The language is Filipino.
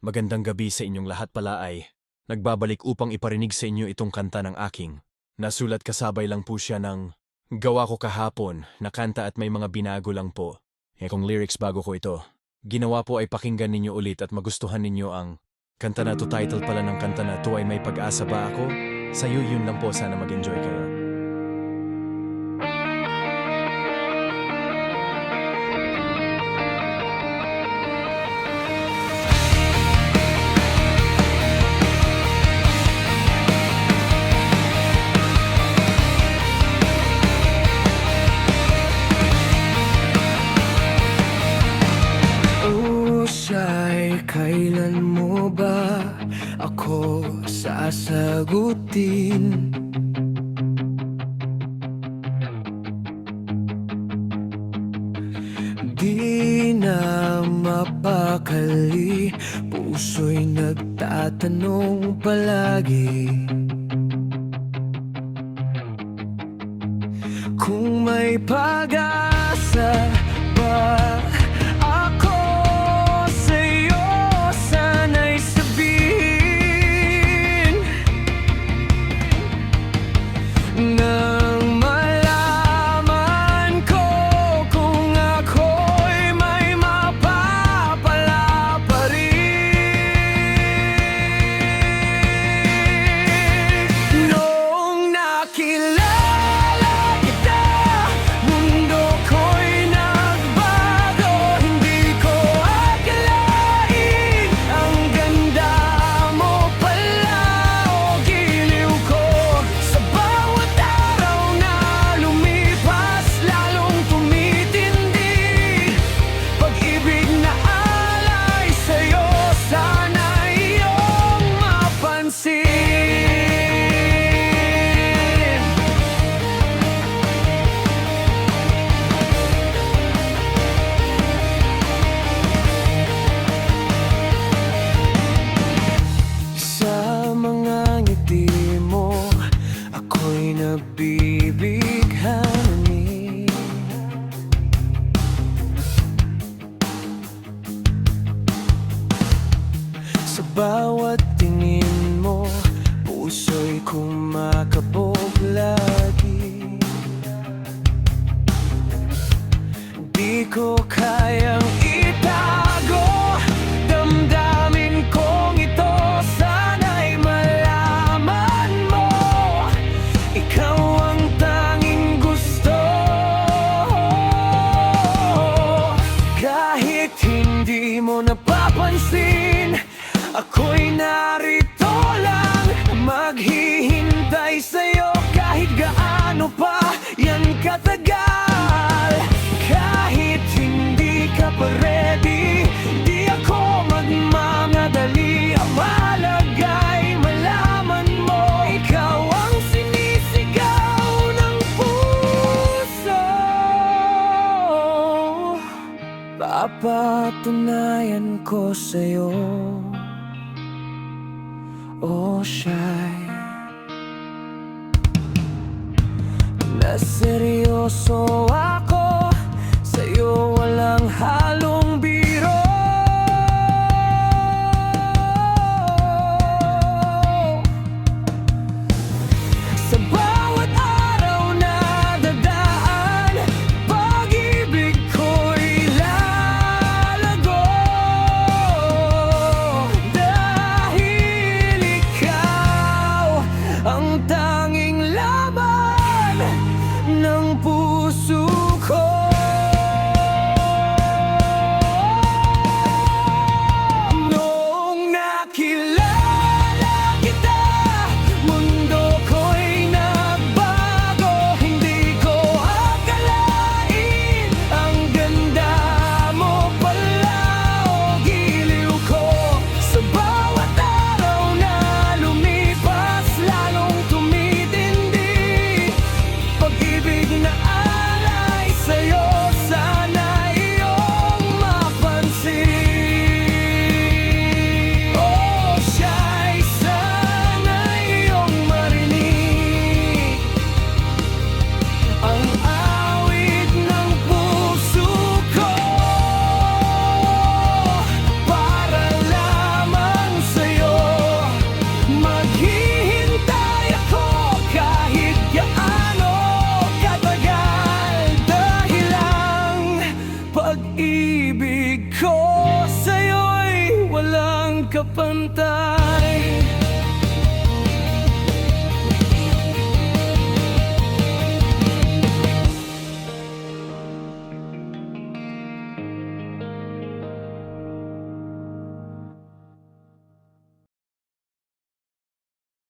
Magandang gabi sa inyong lahat pala ay nagbabalik upang iparinig sa inyo itong kanta ng aking. Nasulat kasabay lang po siya ng gawa ko kahapon na kanta at may mga binago lang po. Kung lyrics bago ko ito. Ginawa po ay pakinggan ninyo ulit at magustuhan ninyo ang kanta na to. Title pala ng kanta na to ay May Pag-asa Ba Ako? Sa'yo yun lang po, sana mag-enjoy kayo. Kailan mo ba ako sasagutin? Di na mapakali, puso'y nagtatanong palagi kung may pag-asa ba ako sa'yo. Sana'y sabihin nang malaman ko kung ako'y may mapapala pa rin. Noong nakilala kita, mundo ko'y nagbago. Hindi ko akalain ang ganda mo pala o giliw ko. Sa bawat araw na lumipas, lalong tumitindi pag-ibig na alay sa'yo. Sana iyong mapansin. Sa mga ngiti mo, ako'y nabibighani. Sa bawat tingin mo, puso'y kumakabog lagi. Di ko kayang itago damdamin kong ito. Sana'y malaman mo, ikaw ang tanging gusto. Kahit hindi mo napapansin, ako'y narito lang, maghihintay sa'yo kahit gaano pa yan katagal. Kahit hindi ka pa ready, di ako magmamadali. Ang malagay malaman mo, ikaw ang sinisigaw ng puso. Papatunayan ko sa'yo, oh shy, na seryoso ako sa'yo, walang halong biro. Sa bawat araw na dadaan, pag-ibig ko'y lalago. Dahil ikaw ang tanging laman ng puso ko. buhay